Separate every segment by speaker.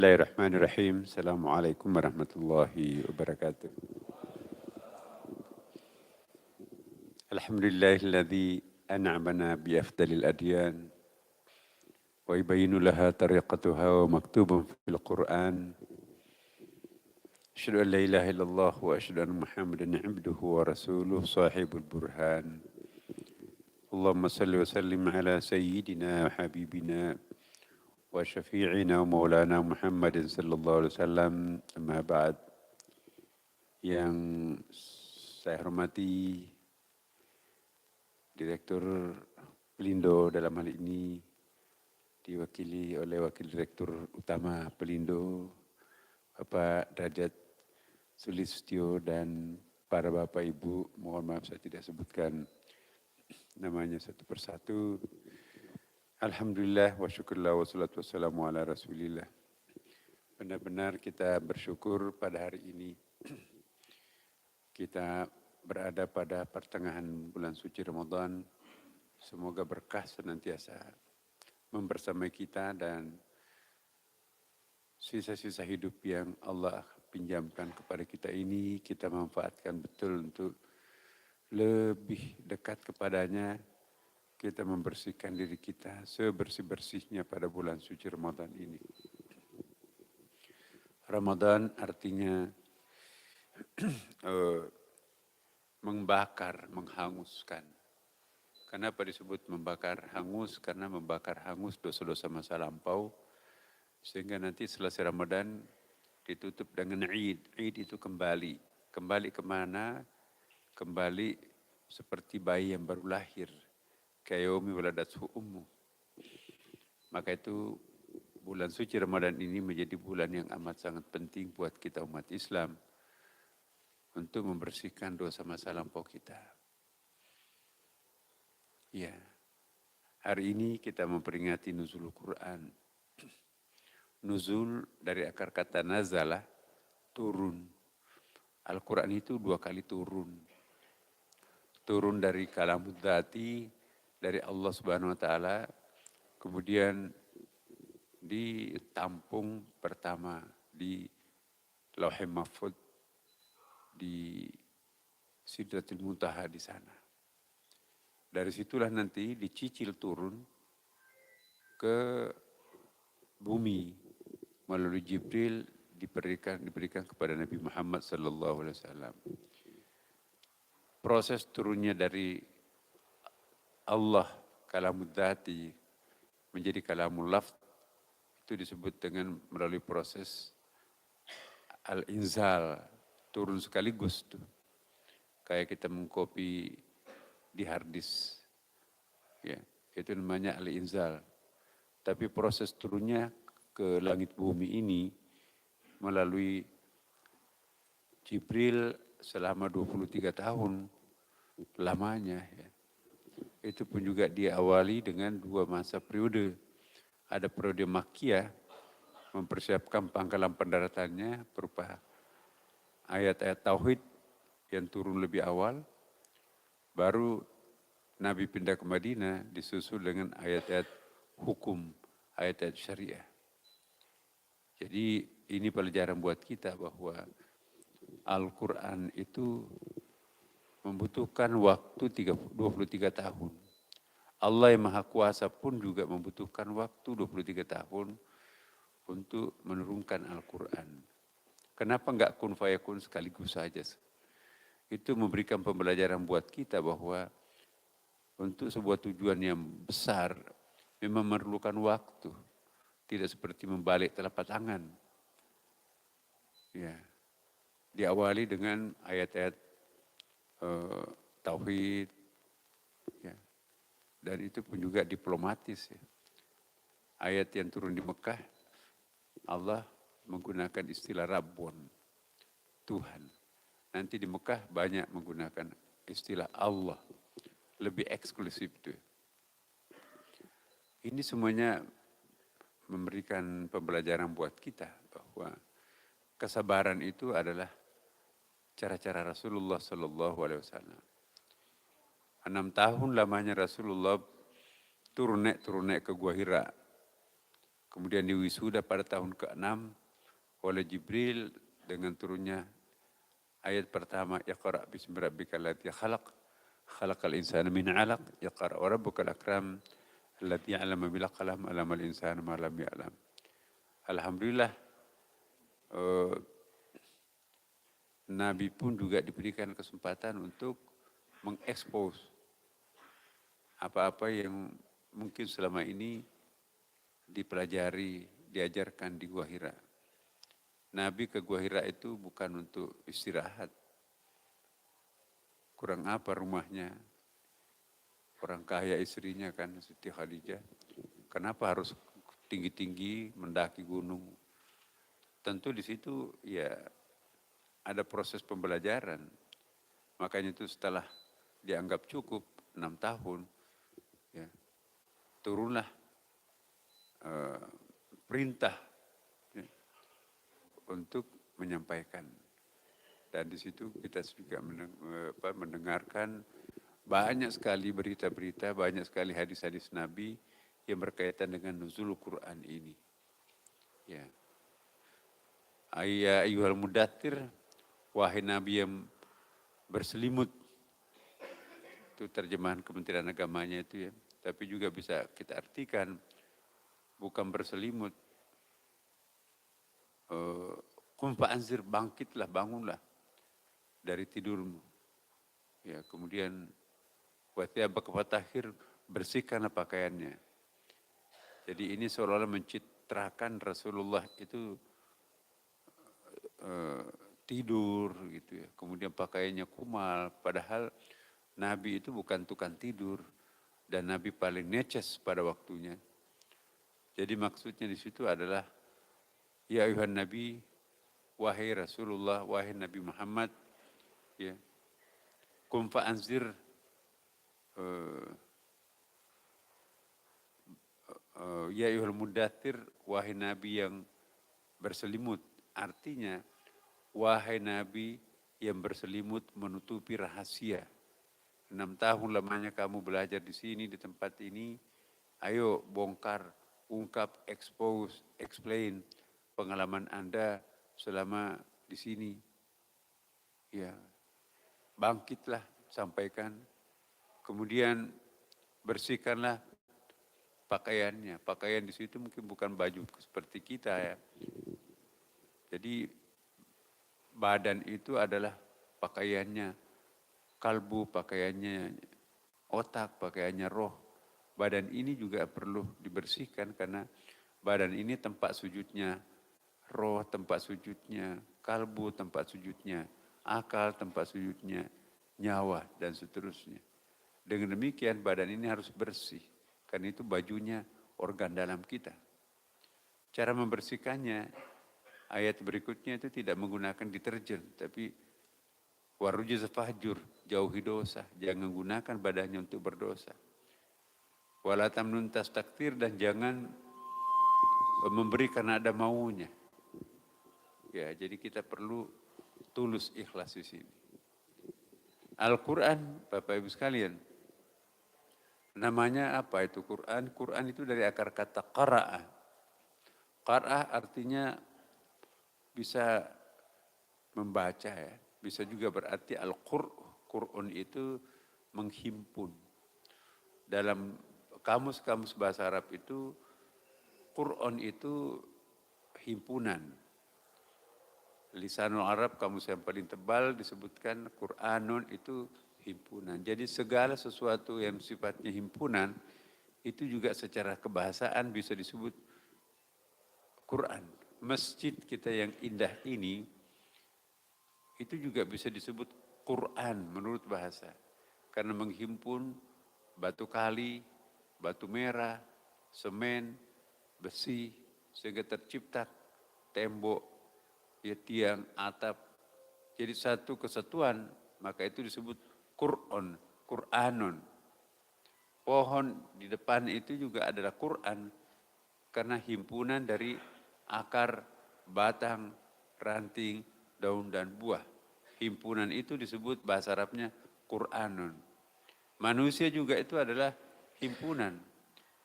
Speaker 1: Bismillahirrahmanirrahim. Assalamualaikum warahmatullahi wabarakatuh. Alhamdulillahilladzi an'amana bi afdalil adyan wa yubayyinu laha tariqatuha wa maktubun fil Qur'an. Asyhadu an la ilaha illallah wa asyhadu anna Muhammadan abduhu wa rasuluh sahibul burhan. Allahumma salli wa sallim ala sayyidina wa habibina wa syafi'ina wa maulana Muhammadin sallallahu alaihi wasallam. Amma ba'd. Yang saya hormati Direktur Pelindo dalam hal ini diwakili oleh Wakil Direktur Utama Pelindo, Bapak Derajat Sulistyo, dan para Bapak Ibu, mohon maaf saya tidak sebutkan namanya satu persatu. Alhamdulillah wa syukurlah wa salatu wassalamu ala rasulillah. Benar-benar kita bersyukur pada hari ini kita berada pada pertengahan bulan suci Ramadan. Semoga berkah senantiasa membersamai kita dan sisa-sisa hidup yang Allah pinjamkan kepada kita ini kita manfaatkan betul untuk lebih dekat kepadanya. Kita membersihkan diri kita sebersih-bersihnya pada bulan suci Ramadan ini. Ramadan artinya membakar, menghanguskan. Kenapa disebut membakar hangus? Karena membakar hangus dosa-dosa masa lampau. Sehingga nanti selesai Ramadan ditutup dengan Id. Id itu kembali. Kembali kemana? Kembali seperti bayi yang baru lahir. Kayaumi waladathu ummu. Maka itu bulan suci Ramadan ini menjadi bulan yang amat sangat penting buat kita umat Islam untuk membersihkan dosa masa lampau kita. Ya, hari ini kita memperingati nuzul Quran. Nuzul dari akar kata nazalah, turun. Al-Quran itu 2 kali turun. Turun dari kalamud dzati, dari Allah Subhanahu wa Ta'ala, kemudian ditampung pertama di Lauhul Mahfuz, di Sidratul Muntaha di sana. Dari situlah nanti dicicil turun ke bumi melalui Jibril, diberikan kepada Nabi Muhammad sallallahu alaihi wasallam. Proses turunnya dari Allah kalamud dzati menjadi kalamul lafz itu disebut dengan melalui proses al-inzal, turun sekaligus tuh. Kayak kita mengcopy di hard disk. Ya, itu namanya al-inzal. Tapi proses turunnya ke langit bumi ini melalui Jibril selama 23 tahun lamanya. Ya. Itu pun juga diawali dengan 2 masa periode. Ada periode Makkiyah, mempersiapkan pangkalan pendaratannya berupa ayat-ayat Tauhid yang turun lebih awal. Baru Nabi pindah ke Madinah disusul dengan ayat-ayat hukum, ayat-ayat syariah. Jadi ini pelajaran buat kita bahwa Al-Quran itu membutuhkan waktu 23 tahun. Allah yang Maha Kuasa pun juga membutuhkan waktu 23 tahun untuk menurunkan Al-Quran. Kenapa enggak kun fayakun sekaligus saja? Itu memberikan pembelajaran buat kita bahwa untuk sebuah tujuan yang besar memang memerlukan waktu. Tidak seperti membalik telapak tangan. Ya. Diawali dengan ayat-ayat Tauhid. Ya. Dan itu pun juga diplomatis. Ya. Ayat yang turun di Mekah, Allah menggunakan istilah Rabbun, Tuhan. Nanti di Mekah banyak menggunakan istilah Allah, lebih eksklusif itu. Ini semuanya memberikan pembelajaran buat kita bahwa kesabaran itu adalah cara-cara Rasulullah Sallallahu Alaihi Wasallam. 6 tahun lamanya Rasulullah turun naik ke Gua Hira. Kemudian diwisuda pada tahun ke-6 oleh Jibril dengan turunnya ayat pertama, Iqra' bismi rabbikal ladzi khalaq, khalaqal insana min 'alaq, Iqra' wa rabbukal akram, alladzi 'allama bil qalam, 'allamal insana ma lam ya'lam. Alhamdulillah, Nabi pun juga diberikan kesempatan untuk mengekspos apa-apa yang mungkin selama ini dipelajari, diajarkan di Gua Hira. Nabi ke Gua Hira itu bukan untuk istirahat. Kurang apa rumahnya? Orang kaya istrinya kan, Siti Khadijah. Kenapa harus tinggi-tinggi mendaki gunung? Tentu di situ ya ada proses pembelajaran. Makanya itu setelah dianggap cukup 6 tahun, ya, turunlah perintah ya, untuk menyampaikan. Dan di situ kita juga mendengarkan banyak sekali berita-berita, banyak sekali hadis-hadis Nabi yang berkaitan dengan nuzul Quran ini. Ya. Ya ayyuhal mudaththir, wahai Nabi yang berselimut. Itu terjemahan Kementerian Agamanya itu ya. Tapi juga bisa kita artikan bukan berselimut. Qum fa'anzir, bangkitlah, bangunlah dari tidurmu. Ya, kemudian wa thiyabaka fatahhir, bersihkanlah pakaiannya. Jadi ini seolah-olah mencitrakan Rasulullah itu tidur gitu ya. Kemudian pakaiannya kumal, padahal Nabi itu bukan tukang tidur dan Nabi paling neces pada waktunya. Jadi maksudnya di situ adalah ya ayuhan Nabi, wahai Rasulullah, wahai Nabi Muhammad, ya. Qum fa'anzir, ya ayuhal mudaththir, wahai Nabi yang berselimut. Artinya wahai Nabi yang berselimut menutupi rahasia. 6 tahun lamanya kamu belajar di sini, di tempat ini. Ayo bongkar, ungkap, expose, explain pengalaman Anda selama di sini. Ya, bangkitlah, sampaikan. Kemudian bersihkanlah pakaiannya. Pakaian di situ mungkin bukan baju seperti kita ya. Jadi badan itu adalah pakaiannya, kalbu pakaiannya, otak pakaiannya, roh. Badan ini juga perlu dibersihkan karena badan ini tempat sujudnya roh, tempat sujudnya kalbu, tempat sujudnya akal, tempat sujudnya nyawa, dan seterusnya. Dengan demikian badan ini harus bersih, karena itu bajunya organ dalam kita. Cara membersihkannya, ayat berikutnya itu tidak menggunakan deterjen, tapi warujuz fahjur, jauhi dosa, jangan gunakan badannya untuk berdosa. Wala tamnun tastakthir, dan jangan memberi karena ada maunya. Ya, jadi kita perlu tulus ikhlas di sini. Al-Quran, Bapak Ibu sekalian, namanya apa itu Quran? Quran itu dari akar kata qara'ah. Qara'ah artinya bisa membaca ya, bisa juga berarti Qur'an itu menghimpun. Dalam kamus-kamus bahasa Arab itu, Qur'an itu himpunan. Lisanul Arab, kamus yang paling tebal, disebutkan Qur'anun itu himpunan. Jadi segala sesuatu yang sifatnya himpunan, itu juga secara kebahasaan bisa disebut Quran. Masjid kita yang indah ini, itu juga bisa disebut Quran menurut bahasa. Karena menghimpun batu kali, batu merah, semen, besi, sehingga tercipta tembok, ya, tiang, atap. Jadi satu kesatuan, maka itu disebut Quran, Qur'anun. Pohon di depan itu juga adalah Quran, karena himpunan dari akar, batang, ranting, daun, dan buah. Himpunan itu disebut bahasa Arabnya Qur'anun. Manusia juga itu adalah himpunan.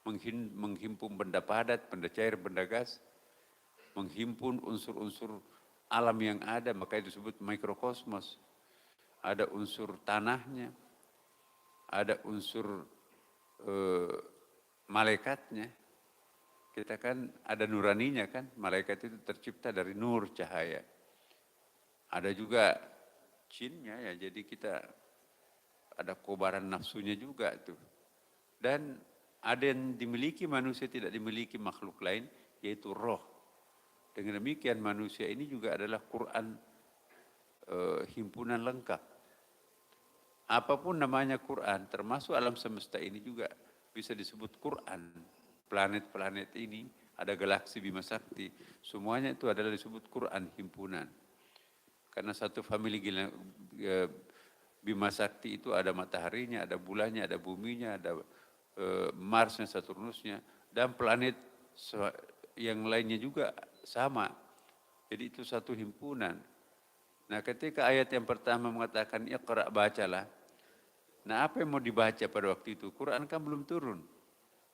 Speaker 1: menghimpun benda padat, benda cair, benda gas, menghimpun unsur-unsur alam yang ada, makanya disebut mikrokosmos. Ada unsur tanahnya, ada unsur malaikatnya. Kita kan ada nuraninya kan, malaikat itu tercipta dari nur cahaya. Ada juga jinnya ya, jadi kita ada kobaran nafsunya juga tuh. Dan ada yang dimiliki manusia tidak dimiliki makhluk lain, yaitu roh. Dengan demikian manusia ini juga adalah Quran himpunan lengkap. Apapun namanya Quran, termasuk alam semesta ini juga bisa disebut Quran. Planet-planet ini, ada galaksi Bima Sakti, semuanya itu adalah disebut Quran himpunan. Karena satu famili Bima Sakti itu ada mataharinya, ada bulannya, ada buminya, ada Marsnya, Saturnusnya, dan planet yang lainnya juga sama. Jadi itu satu himpunan. Nah ketika ayat yang pertama mengatakan Iqra, bacalah. Nah apa yang mau dibaca pada waktu itu? Quran kan belum turun.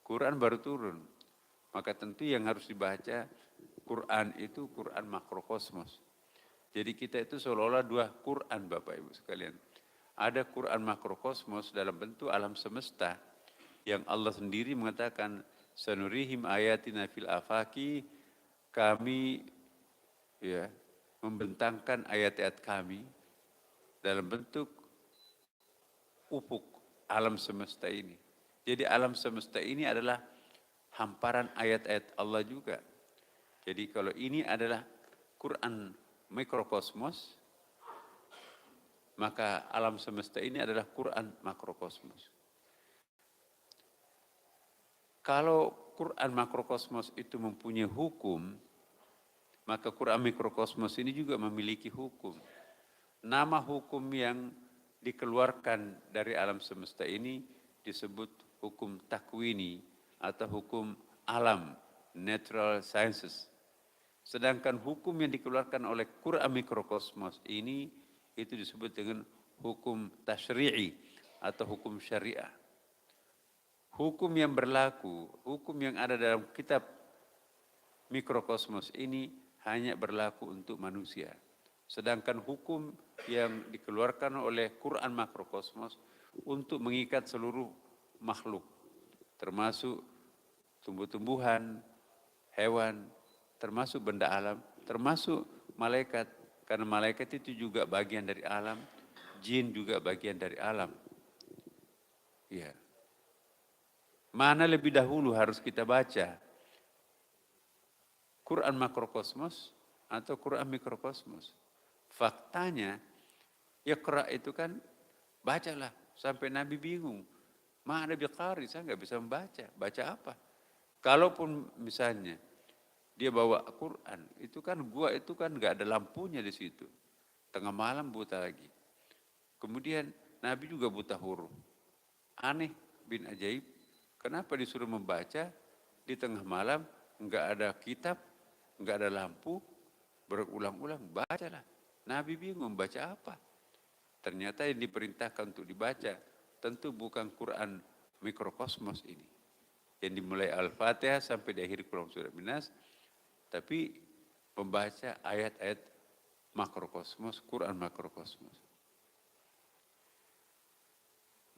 Speaker 1: Quran baru turun. Maka tentu yang harus dibaca Quran itu Quran makrokosmos. Jadi kita itu seolah-olah dua Quran Bapak Ibu sekalian. Ada Quran makrokosmos dalam bentuk alam semesta yang Allah sendiri mengatakan sanurihim ayatina fil afaki, kami ya membentangkan ayat-ayat kami dalam bentuk ufuk alam semesta ini. Jadi alam semesta ini adalah hamparan ayat-ayat Allah juga. Jadi kalau ini adalah Quran mikrokosmos, maka alam semesta ini adalah Quran makrokosmos. Kalau Quran makrokosmos itu mempunyai hukum, maka Quran mikrokosmos ini juga memiliki hukum. Nama hukum yang dikeluarkan dari alam semesta ini disebut hukum takwini atau hukum alam, natural sciences. Sedangkan hukum yang dikeluarkan oleh Quran mikrokosmos ini itu disebut dengan hukum tasyri'i atau hukum syariah. Hukum yang berlaku, hukum yang ada dalam kitab mikrokosmos ini hanya berlaku untuk manusia. Sedangkan hukum yang dikeluarkan oleh Quran makrokosmos untuk mengikat seluruh makhluk, termasuk tumbuh-tumbuhan, hewan, termasuk benda alam, termasuk malaikat. Karena malaikat itu juga bagian dari alam, jin juga bagian dari alam. Ya. Mana lebih dahulu harus kita baca? Quran makrokosmos atau Quran mikrokosmos? Faktanya, Iqra itu kan bacalah sampai Nabi bingung. Mana biqari, saya nggak bisa membaca. Baca apa? Kalaupun misalnya dia bawa Quran, itu kan gua itu kan nggak ada lampunya di situ. Tengah malam buta lagi. Kemudian Nabi juga buta huruf. Aneh bin ajaib. Kenapa disuruh membaca di tengah malam? Nggak ada kitab, nggak ada lampu, berulang-ulang bacalah. Nabi bingung baca apa. Ternyata yang diperintahkan untuk dibaca tentu bukan Quran mikrokosmos ini. Yang dimulai Al-Fatihah sampai di akhir surat Minas, tapi membaca ayat-ayat makrokosmos, Quran makrokosmos.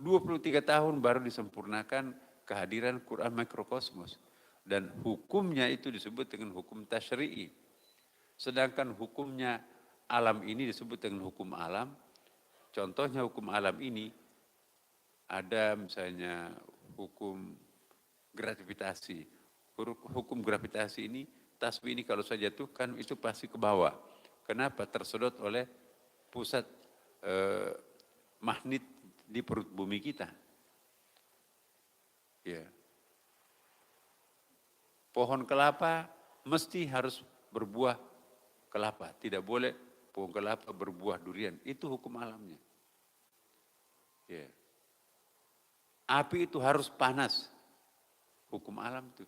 Speaker 1: 23 tahun baru disempurnakan kehadiran Quran makrokosmos. Dan hukumnya itu disebut dengan hukum tasyri'i. Sedangkan hukumnya alam ini disebut dengan hukum alam. Contohnya hukum alam ini ada misalnya hukum gravitasi. Hukum gravitasi ini, tasbih ini kalau saya jatuhkan itu pasti ke bawah. Kenapa? Tersedot oleh pusat magnet di perut bumi kita. Ya. Pohon kelapa mesti harus berbuah kelapa. Tidak boleh pohon kelapa berbuah durian. Itu hukum alamnya. Ya. Api itu harus panas. Hukum alam itu.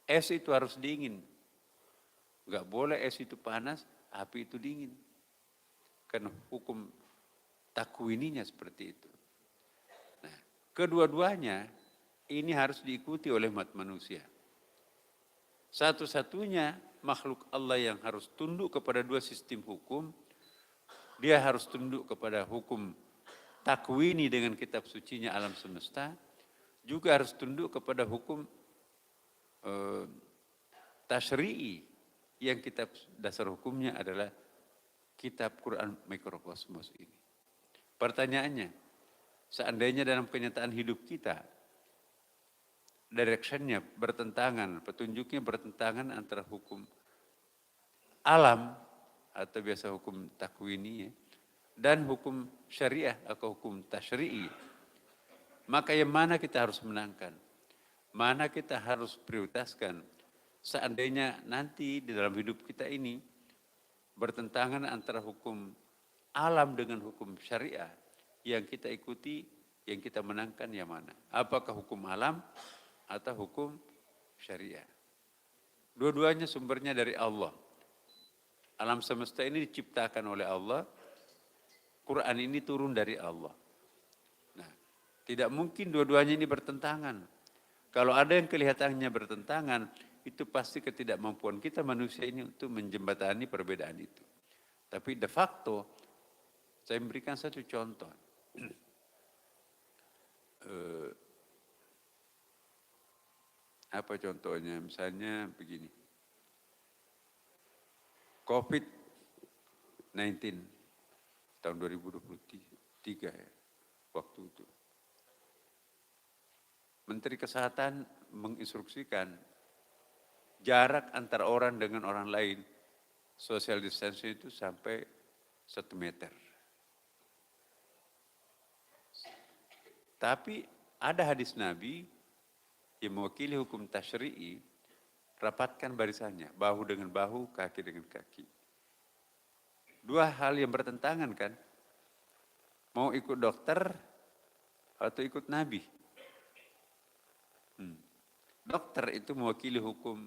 Speaker 1: Es itu harus dingin. Enggak boleh es itu panas, api itu dingin. Karena hukum takwininya seperti itu. Nah, kedua-duanya ini harus diikuti oleh umat manusia. Satu-satunya makhluk Allah yang harus tunduk kepada dua sistem hukum, dia harus tunduk kepada hukum takwini dengan kitab sucinya alam semesta, juga harus tunduk kepada hukum tasyri'i yang kitab dasar hukumnya adalah kitab Quran Mikrokosmos ini. Pertanyaannya, seandainya dalam kenyataan hidup kita directionnya bertentangan, petunjuknya bertentangan antara hukum alam atau biasa hukum takwini dan hukum syariah atau hukum tasyri'i, maka yang mana kita harus menangkan? Mana kita harus prioritaskan? Seandainya nanti di dalam hidup kita ini bertentangan antara hukum alam dengan hukum syariah, yang kita ikuti, yang kita menangkan yang mana? Apakah hukum alam atau hukum syariah? Dua-duanya sumbernya dari Allah. Alam semesta ini diciptakan oleh Allah, Quran ini turun dari Allah. Nah, tidak mungkin dua-duanya ini bertentangan. Kalau ada yang kelihatannya bertentangan, itu pasti ketidakmampuan kita manusia ini untuk menjembatani perbedaan itu. Tapi de facto, saya memberikan satu contoh. Apa contohnya? Misalnya begini. COVID-19 tahun 2023 ya, waktu itu. Menteri Kesehatan menginstruksikan jarak antara orang dengan orang lain, social distancing itu sampai 1 meter. Tapi ada hadis Nabi yang mewakili hukum tasyri'i, rapatkan barisannya, bahu dengan bahu, kaki dengan kaki. Dua hal yang bertentangan kan? Mau ikut dokter atau ikut Nabi? Dokter itu mewakili hukum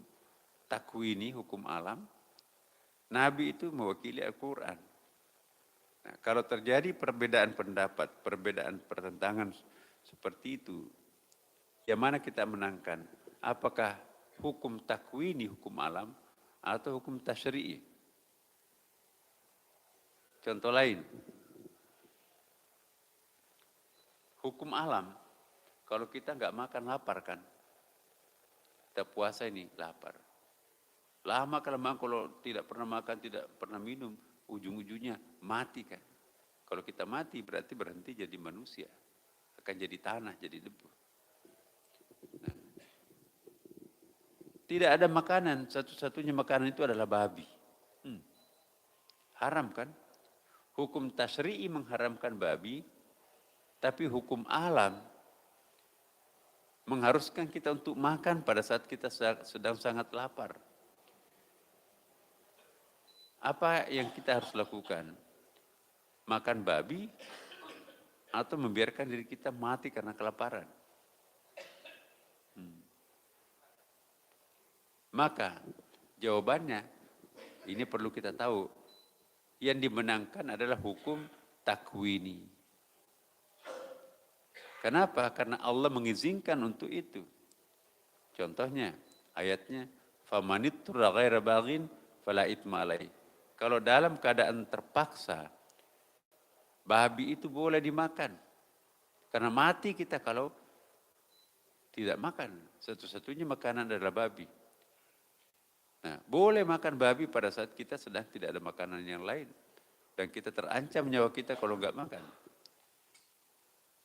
Speaker 1: takwini, hukum alam. Nabi itu mewakili Al-Quran. Nah, kalau terjadi perbedaan pendapat, perbedaan pertentangan seperti itu, yang mana kita menangkan? Apakah hukum takwini, hukum alam, atau hukum tasyri'i? Contoh lain, hukum alam, kalau kita nggak makan lapar kan, kita puasa ini lapar. Lama kelamaan kalau tidak pernah makan, tidak pernah minum, ujung-ujungnya mati kan. Kalau kita mati berarti berhenti jadi manusia, akan jadi tanah, jadi debu. Nah, tidak ada makanan, satu-satunya makanan itu adalah babi. Haram kan? Hukum tasyri'i mengharamkan babi, tapi hukum alam mengharuskan kita untuk makan pada saat kita sedang sangat lapar. Apa yang kita harus lakukan? Makan babi atau membiarkan diri kita mati karena kelaparan? Maka jawabannya, ini perlu kita tahu, yang dimenangkan adalah hukum takwini. Kenapa? Karena Allah mengizinkan untuk itu. Contohnya, ayatnya, famanittura ghaira baghin fala itsma alaih. Kalau dalam keadaan terpaksa, babi itu boleh dimakan. Karena mati kita kalau tidak makan. Satu-satunya makanan adalah babi. Nah, boleh makan babi pada saat kita sedang tidak ada makanan yang lain. Dan kita terancam nyawa kita kalau nggak makan.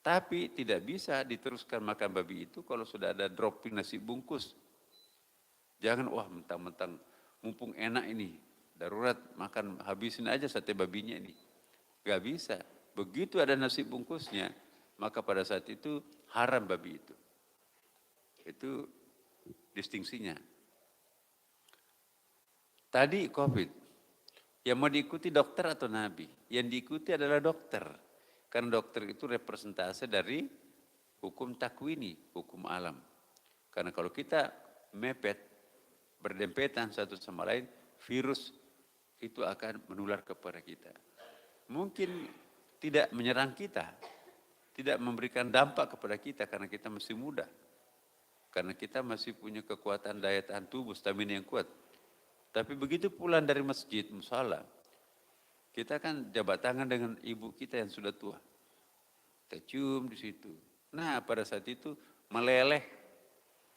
Speaker 1: Tapi tidak bisa diteruskan makan babi itu kalau sudah ada dropping nasi bungkus. Jangan, wah mentang-mentang mumpung enak ini, darurat makan, habisin aja sate babinya ini. Gak bisa. Begitu ada nasi bungkusnya, maka pada saat itu haram babi itu. Itu distingsinya. Tadi COVID, yang mau diikuti dokter atau Nabi? Yang diikuti adalah dokter. Karena dokter itu representasi dari hukum takwini, hukum alam. Karena kalau kita mepet, berdempetan satu sama lain, virus itu akan menular kepada kita. Mungkin tidak menyerang kita, tidak memberikan dampak kepada kita karena kita masih muda. Karena kita masih punya kekuatan daya tahan tubuh, stamina yang kuat. Tapi begitu pulang dari masjid, musala, kita kan jabat tangan dengan ibu kita yang sudah tua. Kita cium di situ. Nah, pada saat itu meleleh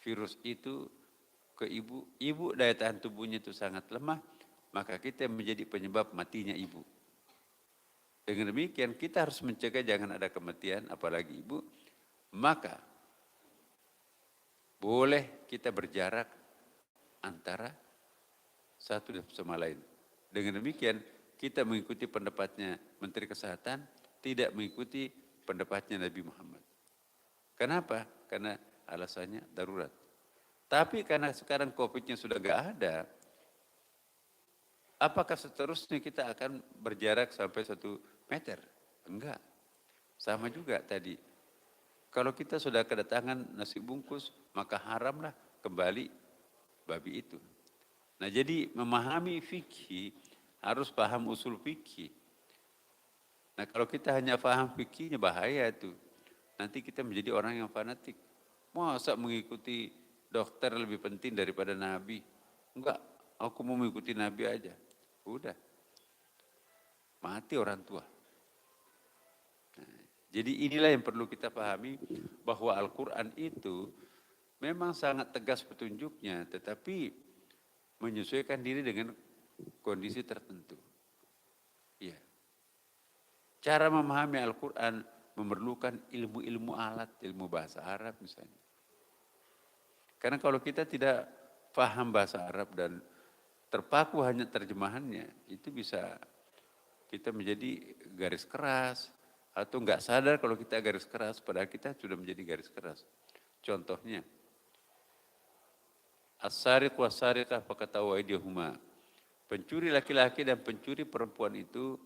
Speaker 1: virus itu ke ibu. Ibu daya tahan tubuhnya itu sangat lemah, maka kita menjadi penyebab matinya ibu. Dengan demikian kita harus mencegah jangan ada kematian, apalagi ibu. Maka boleh kita berjarak antara satu dan sama lain. Dengan demikian kita mengikuti pendapatnya Menteri Kesehatan, tidak mengikuti pendapatnya Nabi Muhammad. Kenapa? Karena alasannya darurat. Tapi karena sekarang COVID-nya sudah nggak ada, apakah seterusnya kita akan berjarak sampai 1 meter? Enggak. Sama juga tadi. Kalau kita sudah kedatangan nasi bungkus, maka haramlah kembali babi itu. Nah, jadi memahami fikih harus paham usul fikih. Nah, kalau kita hanya paham fikihnya bahaya itu. Nanti kita menjadi orang yang fanatik. Masa mengikuti dokter lebih penting daripada Nabi? Enggak, aku mau mengikuti Nabi aja. Udah, mati orang tua. Nah, jadi inilah yang perlu kita pahami, bahwa Al-Quran itu memang sangat tegas petunjuknya, tetapi menyesuaikan diri dengan kondisi tertentu. Ya. Cara memahami Al-Quran memerlukan ilmu-ilmu alat, ilmu bahasa Arab misalnya. Karena kalau kita tidak paham bahasa Arab dan terpaku hanya terjemahannya, itu bisa kita menjadi garis keras, atau nggak sadar kalau kita garis keras, padahal kita sudah menjadi garis keras. Contohnya, as-sariq was-sariqah faqta'u aydiyahuma. Pencuri laki-laki dan pencuri perempuan itu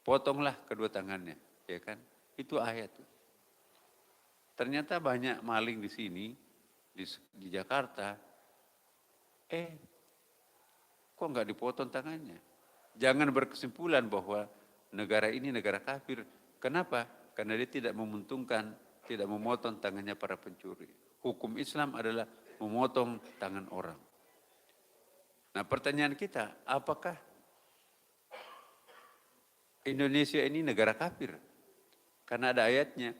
Speaker 1: potonglah kedua tangannya, ya kan? Itu ayat. Ternyata banyak maling di sini, di Jakarta, kok nggak dipotong tangannya? Jangan berkesimpulan bahwa negara ini negara kafir. Kenapa? Karena dia tidak menguntungkan, tidak memotong tangannya para pencuri. Hukum Islam adalah memotong tangan orang. Nah, pertanyaan kita, apakah Indonesia ini negara kafir? Karena ada ayatnya,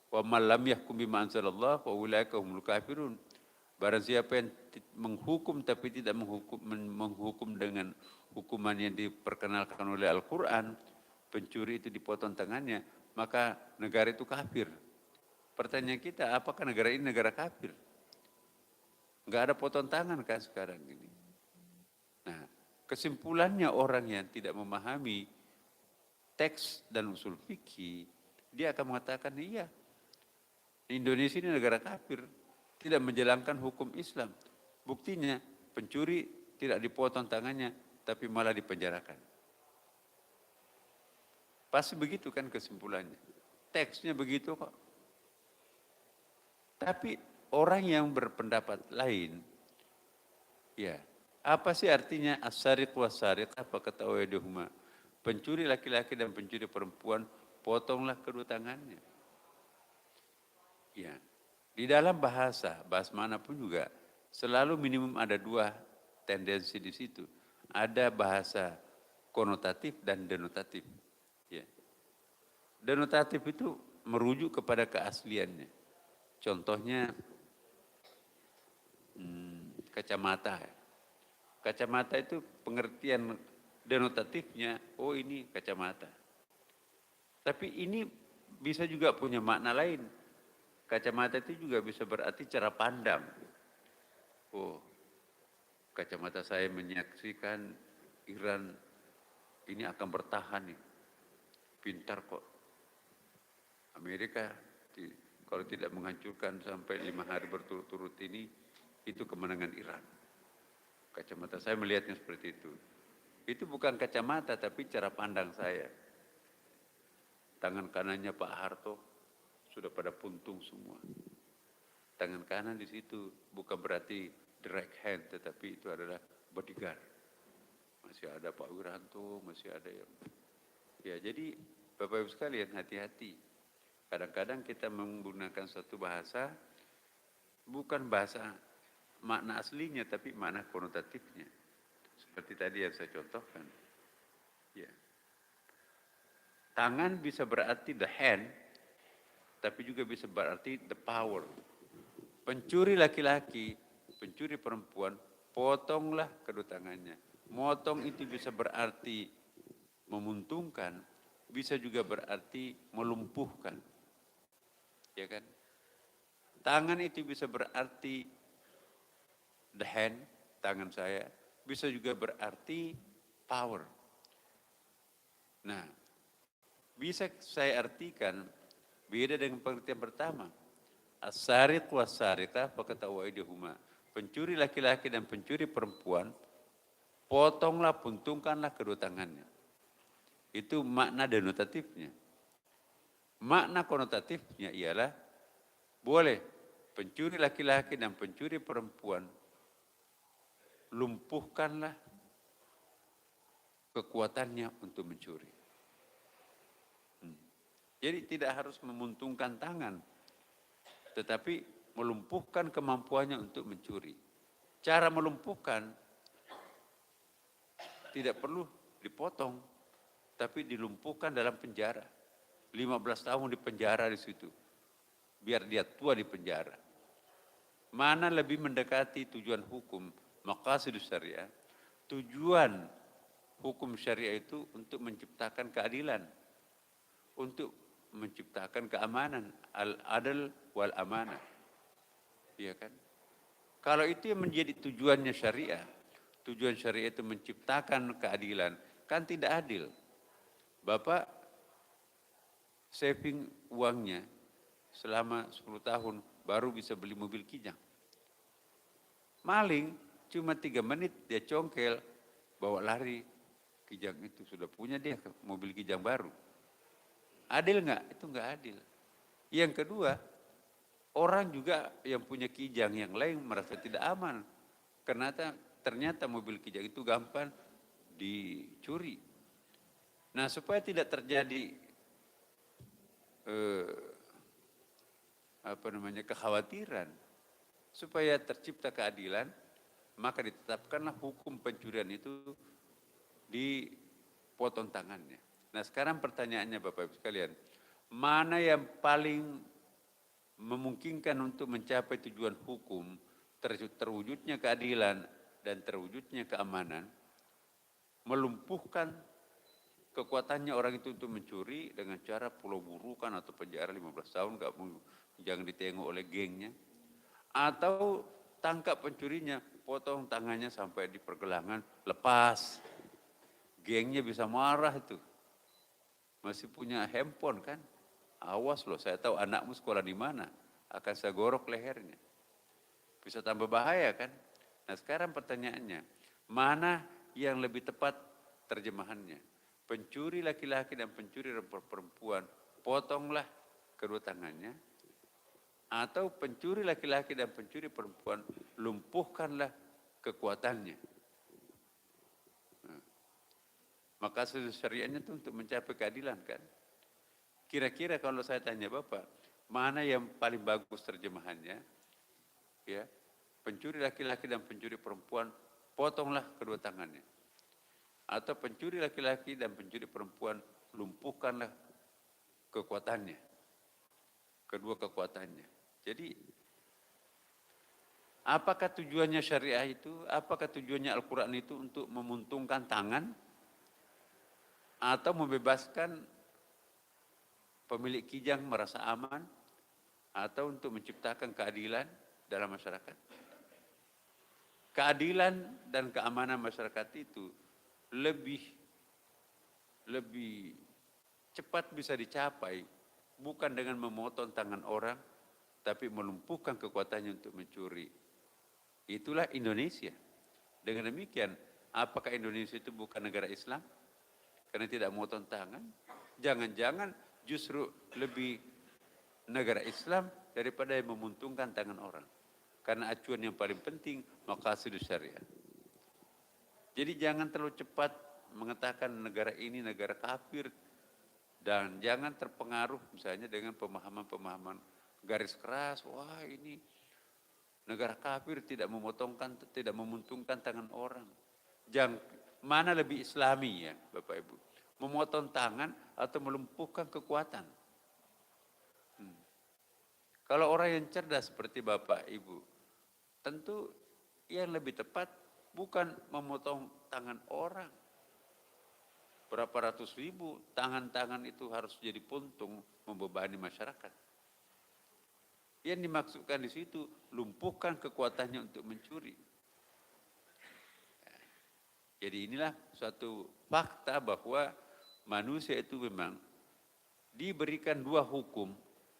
Speaker 1: wa man lam yahkum bima anzalallah fa ulaika humul kafirun. Barang siapa yang menghukum tapi tidak menghukum dengan hukuman yang diperkenalkan oleh Al-Quran, pencuri itu dipotong tangannya, maka negara itu kafir. Pertanyaan kita, apakah negara ini negara kafir? Enggak ada potong tangan kan sekarang ini. Nah, kesimpulannya orang yang tidak memahami teks dan usul fikih, dia akan mengatakan, iya, Indonesia ini negara kafir, tidak menjalankan hukum Islam. Buktinya, pencuri tidak dipotong tangannya, tapi malah dipenjarakan. Pasti begitu kan kesimpulannya. Teksnya begitu kok. Tapi orang yang berpendapat lain, ya, apa sih artinya as-sariq was-sariq? Apa kata Uwaiduhuma? Pencuri laki-laki dan pencuri perempuan, potonglah kedua tangannya. Ya, di dalam bahasa manapun juga, selalu minimum ada 2 tendensi di situ. Ada bahasa konotatif dan denotatif. Ya. Denotatif itu merujuk kepada keasliannya. Contohnya kacamata. Kacamata itu pengertian denotatifnya, oh ini kacamata. Tapi ini bisa juga punya makna lain. Kacamata itu juga bisa berarti cara pandang. Oh, kacamata saya menyaksikan Iran ini akan bertahan nih. Pintar kok. Amerika kalau tidak menghancurkan sampai 5 hari berturut-turut ini, itu kemenangan Iran. Kacamata saya melihatnya seperti itu. Itu bukan kacamata, tapi cara pandang saya. Tangan kanannya Pak Harto sudah pada puntung semua. Tangan kanan di situ bukan berarti the right hand, tetapi itu adalah bodyguard. Masih ada Pak Wiranto, masih ada yang... Ya, jadi Bapak Ibu sekalian, hati-hati. Kadang-kadang kita menggunakan suatu bahasa bukan bahasa makna aslinya, tapi makna konotatifnya. Seperti tadi yang saya contohkan. Ya. Tangan bisa berarti the hand, tapi juga bisa berarti the power. Pencuri laki-laki, pencuri perempuan, potonglah kedua tangannya. Motong itu bisa berarti menguntungkan, bisa juga berarti melumpuhkan. Ya kan? Tangan itu bisa berarti the hand, tangan saya, bisa juga berarti power. Nah, bisa saya artikan beda dengan pengertian pertama. As-sariq was-sariqah faqta'u aydihuma. Pencuri laki-laki dan pencuri perempuan, potonglah, puntungkanlah kedua tangannya. Itu makna denotatifnya. Makna konotatifnya ialah boleh pencuri laki-laki dan pencuri perempuan, lumpuhkanlah kekuatannya untuk mencuri. Jadi tidak harus memuntungkan tangan, tetapi melumpuhkan kemampuannya untuk mencuri. Cara melumpuhkan tidak perlu dipotong, tapi dilumpuhkan dalam penjara. 15 tahun di penjara di situ, biar dia tua di penjara. Mana lebih mendekati tujuan hukum, maqasidus syariah. Tujuan hukum syariah itu untuk menciptakan keadilan, untuk menciptakan keamanan, al-adl wal amanah. Iya kan? Kalau itu yang menjadi tujuannya syariah, tujuan syariah itu menciptakan keadilan, kan tidak adil. Bapak saving uangnya selama 10 tahun baru bisa beli mobil kijang. Maling cuma 3 menit dia congkel, bawa lari kijang itu, sudah punya dia mobil kijang baru. Adil nggak? Itu nggak adil. Yang kedua, orang juga yang punya kijang yang lain merasa tidak aman. Karena ternyata mobil kijang itu gampang dicuri. Nah, supaya tidak terjadi kekhawatiran, supaya tercipta keadilan, maka ditetapkanlah hukum pencurian itu dipotong tangannya. Nah, sekarang pertanyaannya Bapak Ibu sekalian, mana yang paling memungkinkan untuk mencapai tujuan hukum, terwujudnya keadilan dan terwujudnya keamanan? Melumpuhkan kekuatannya orang itu untuk mencuri dengan cara pulau burukan atau penjara 15 tahun, jangan ditengok oleh gengnya, atau tangkap pencurinya, potong tangannya sampai di pergelangan, lepas. Gengnya bisa marah itu. Masih punya handphone kan? Awas loh, saya tahu anakmu sekolah di mana, akan saya gorok lehernya. Bisa tambah bahaya kan? Nah, sekarang pertanyaannya, mana yang lebih tepat terjemahannya? Pencuri laki-laki dan pencuri perempuan, potonglah kedua tangannya, atau pencuri laki-laki dan pencuri perempuan, lumpuhkanlah kekuatannya. Nah, maka syariatnya itu untuk mencapai keadilan kan? Kira-kira kalau saya tanya Bapak, mana yang paling bagus terjemahannya? Ya, pencuri laki-laki dan pencuri perempuan, potonglah kedua tangannya. Atau pencuri laki-laki dan pencuri perempuan, lumpuhkanlah kekuatannya, kedua kekuatannya. Jadi, apakah tujuannya syariah itu, apakah tujuannya Al-Quran itu untuk menguntungkan tangan, atau membebaskan pemilik kijang merasa aman, atau untuk menciptakan keadilan dalam masyarakat? Keadilan dan keamanan masyarakat itu lebih cepat bisa dicapai bukan dengan memotong tangan orang, tapi melumpuhkan kekuatannya untuk mencuri. Itulah Indonesia. Dengan demikian, apakah Indonesia itu bukan negara Islam? Karena tidak memotong tangan? Jangan-jangan justru lebih negara Islam daripada yang memuntungkan tangan orang. Karena acuan yang paling penting, maqasidus syariah. Jadi jangan terlalu cepat mengatakan negara ini negara kafir, dan jangan terpengaruh misalnya dengan pemahaman-pemahaman garis keras, wah ini Negara kafir tidak memuntungkan tangan orang. Mana lebih islami ya Bapak Ibu? Memotong tangan atau melumpuhkan kekuatan. Kalau orang yang cerdas seperti Bapak Ibu, tentu yang lebih tepat bukan memotong tangan orang. Berapa ratus ribu tangan-tangan itu harus jadi puntung membebani masyarakat. Yang dimaksudkan di situ, lumpuhkan kekuatannya untuk mencuri. Jadi inilah suatu fakta bahwa manusia itu memang diberikan dua hukum.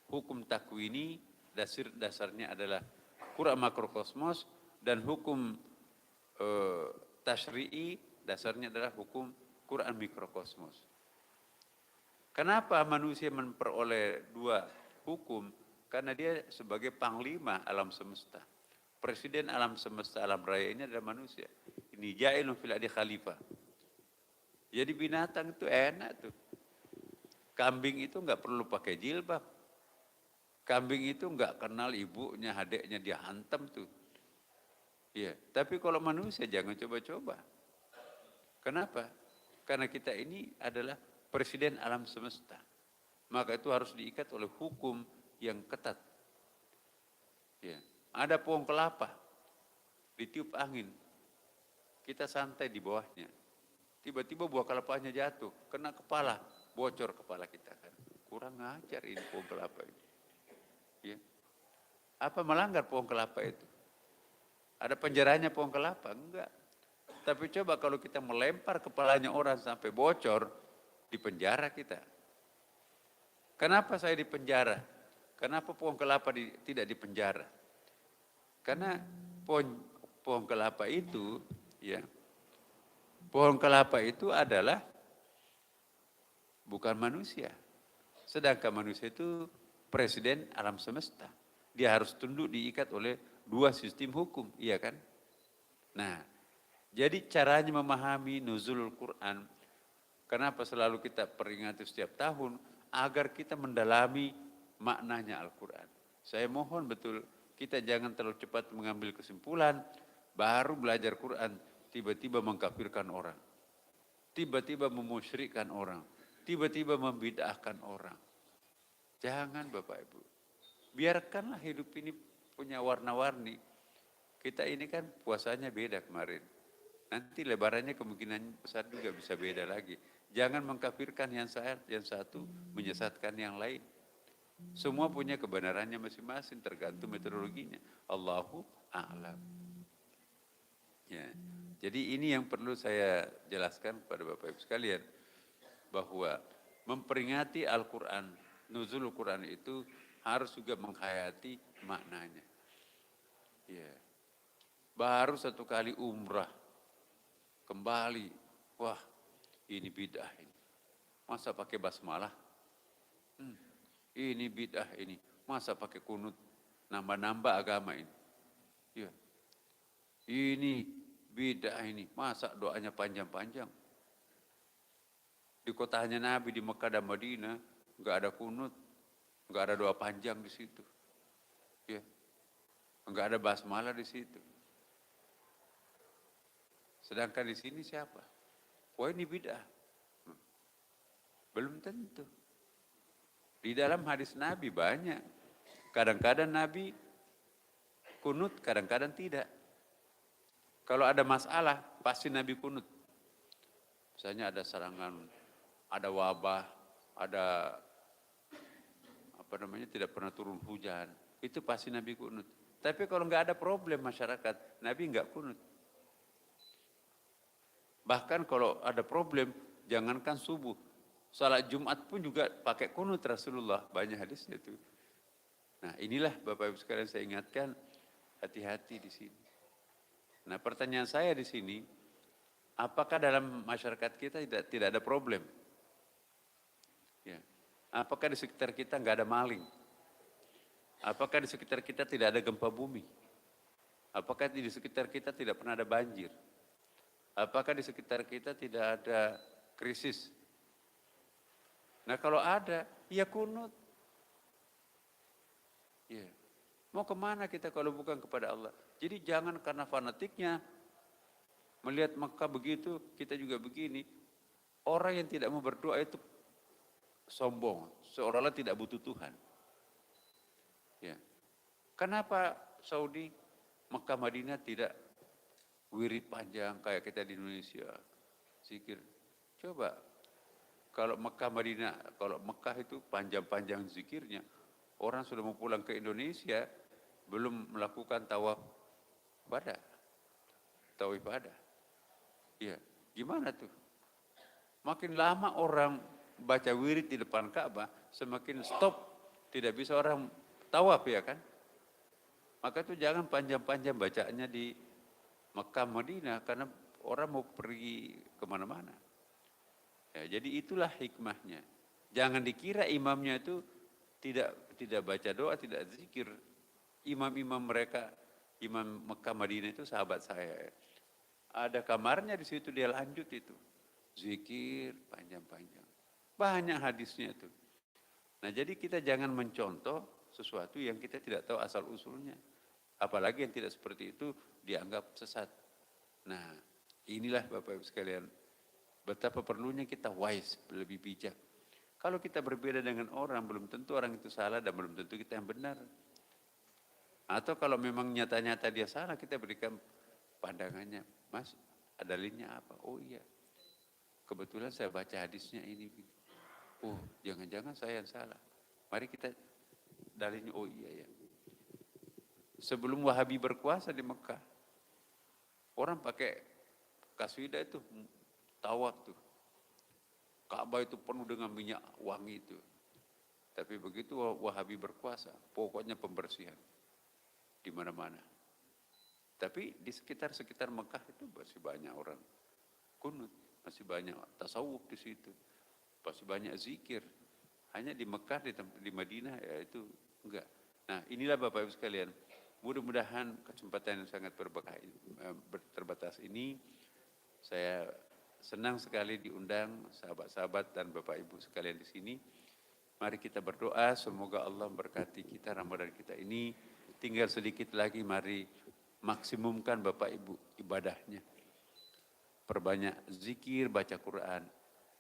Speaker 1: Hukum takwini, dasarnya adalah Quran makrokosmos, dan hukum tasyri'i, dasarnya adalah hukum Quran mikrokosmos. Kenapa manusia memperoleh dua hukum? Karena dia sebagai panglima alam semesta. Presiden alam semesta, alam raya ini adalah manusia. Ini ja'ilun fil ardi khalifah. Jadi binatang itu enak tuh. Kambing itu enggak perlu pakai jilbab. Kambing itu enggak kenal ibunya, adiknya, dia hantam tuh. Iya, tapi kalau manusia jangan coba-coba. Kenapa? Karena kita ini adalah presiden alam semesta. Maka itu harus diikat oleh hukum yang ketat. Ya. Ada pohon kelapa, ditiup angin, kita santai di bawahnya. Tiba-tiba buah kelapanya jatuh, kena kepala, bocor kepala kita kan. Kurang ajar ini pohon kelapa ini. Ya. Apa melanggar pohon kelapa itu? Ada penjaranya pohon kelapa? Enggak. Tapi coba kalau kita melempar kepalanya orang sampai bocor, di penjara kita. Kenapa saya di penjara? Kenapa pohon kelapa tidak di penjara? Karena pohon kelapa itu, ya, pohon kelapa itu adalah bukan manusia. Sedangkan manusia itu presiden alam semesta. Dia harus tunduk diikat oleh dua sistem hukum, iya kan? Nah, jadi caranya memahami nuzulul Quran, kenapa selalu kita peringati setiap tahun, agar kita mendalami maknanya Al-Quran. Saya mohon betul, kita jangan terlalu cepat mengambil kesimpulan, baru belajar Quran, tiba-tiba mengkafirkan orang. Tiba-tiba memusyrikkan orang. Tiba-tiba membid'ahkan orang. Jangan Bapak Ibu. Biarkanlah hidup ini punya warna-warni. Kita ini kan puasanya beda kemarin. Nanti lebarannya kemungkinan besar juga bisa beda lagi. Jangan mengkafirkan yang satu, menyesatkan yang lain. Semua punya kebenarannya masing-masing, tergantung metodologinya. Allahu a'lam. Ya. Jadi ini yang perlu saya jelaskan kepada Bapak Ibu sekalian, bahwa memperingati Al-Quran, nuzul Al-Quran itu harus juga menghayati maknanya. Ya. Baru satu kali umrah, kembali, wah ini bid'ah ini. Masa pakai basmalah? Ini bid'ah ini. Masa pakai kunut? Nambah-nambah agama ini. Ya. Ini bid'ah ini. Masa doanya panjang-panjang? Di kotanya Nabi di Mekah dan Madinah enggak ada kunut, enggak ada doa panjang di situ. Ya. Enggak ada basmalah di situ. Sedangkan di sini siapa? Wah ini bid'ah. Belum tentu. Di dalam hadis Nabi banyak. Kadang-kadang Nabi kunut, kadang-kadang tidak. Kalau ada masalah, pasti Nabi kunut. Misalnya ada serangan, ada wabah, ada tidak pernah turun hujan. Itu pasti Nabi kunut. Tapi kalau nggak ada problem masyarakat, Nabi nggak kunut. Bahkan kalau ada problem, jangankan subuh, salat Jumat pun juga pakai kunut Rasulullah, banyak hadisnya itu. Nah inilah Bapak Ibu sekalian saya ingatkan, hati-hati di sini. Nah pertanyaan saya di sini, apakah dalam masyarakat kita tidak ada problem? Ya. Apakah di sekitar kita nggak ada maling? Apakah di sekitar kita tidak ada gempa bumi? Apakah di sekitar kita tidak pernah ada banjir? Apakah di sekitar kita tidak ada krisis? Nah kalau ada, ya kunut. Ya. Mau kemana kita kalau bukan kepada Allah? Jadi jangan karena fanatiknya melihat Mekah begitu, kita juga begini. Orang yang tidak mau berdoa itu sombong, seolah-olah tidak butuh Tuhan. Ya. Kenapa Saudi, Mekah, Madinah tidak wirid panjang kayak kita di Indonesia? Zikir. Coba kalau Mekah, Madinah, kalau Mekah itu panjang-panjang zikirnya, orang sudah mau pulang ke Indonesia belum melakukan tawaf ibadah. Ya, gimana tuh? Makin lama orang baca wirid di depan Ka'bah, semakin stop, tidak bisa orang tawaf ya kan? Maka itu jangan panjang-panjang bacaannya di Mekah, Madinah, karena orang mau pergi kemana-mana. Ya, jadi itulah hikmahnya. Jangan dikira imamnya itu tidak baca doa, tidak zikir. Imam-imam mereka, imam Mekah, Madinah itu sahabat saya. Ada kamarnya di situ, dia lanjut itu. Zikir panjang-panjang. Banyak hadisnya itu. Nah jadi kita jangan mencontoh sesuatu yang kita tidak tahu asal usulnya. Apalagi yang tidak seperti itu dianggap sesat. Nah inilah Bapak Ibu sekalian, betapa perlunya kita wise, lebih bijak. Kalau kita berbeda dengan orang, belum tentu orang itu salah dan belum tentu kita yang benar. Atau kalau memang nyata-nyata dia salah, kita berikan pandangannya. Mas, dalilnya apa? Oh iya, kebetulan saya baca hadisnya ini. Oh, jangan-jangan saya yang salah. Mari kita dalilnya, oh iya ya. Sebelum Wahabi berkuasa di Mekah, orang pakai kaswidah itu, tawaf tuh. Ka'bah itu penuh dengan minyak wangi itu. Tapi begitu Wahabi berkuasa, pokoknya pembersihan di mana-mana. Tapi di sekitar Mekah itu masih banyak orang kunut, masih banyak tasawuf di situ, masih banyak zikir. Hanya di Mekah, di Madinah ya itu enggak. Nah inilah Bapak Ibu sekalian, mudah-mudahan kesempatan yang sangat terbatas ini, saya senang sekali diundang sahabat-sahabat dan Bapak Ibu sekalian di sini. Mari kita berdoa, semoga Allah memberkati kita Ramadan kita ini. Tinggal sedikit lagi, mari maksimumkan Bapak Ibu ibadahnya. Perbanyak zikir, baca Quran.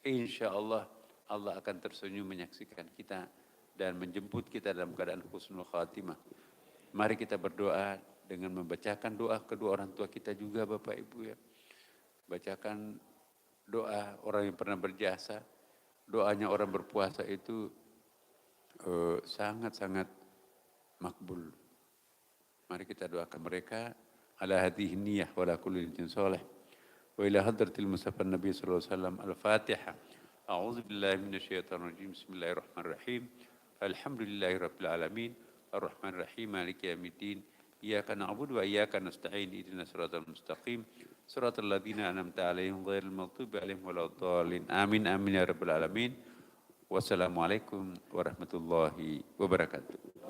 Speaker 1: Insya Allah, Allah akan tersenyum menyaksikan kita dan menjemput kita dalam keadaan husnul khatimah. Mari kita berdoa dengan membacakan doa kedua orang tua kita juga Bapak Ibu ya. Bacakan doa orang yang pernah berjasa. Doanya orang berpuasa itu sangat-sangat makbul. Mari kita doakan mereka ala hadhihi niyyah wa ala kulli niyatin salih. Wa ila hadratil Mustafa Nabi sallallahu alaihi wasallam. Al-Fatihah. A'udzu billahi minasyaitonir rajim. Bismillahirrahmanirrahim. Alhamdulillahirabbil alamin. Arrahmanir rahim. Maliki yaumiddin. Iyyaka na'budu wa iyyaka nasta'in. Ihdinas siratal mustaqim. Siratal ladzina an'amta 'alaihim ghairil maghdubi 'alaihim waladdallin. Amin amin ya rabbal alamin. Wassalamualaikum warahmatullahi wabarakatuh.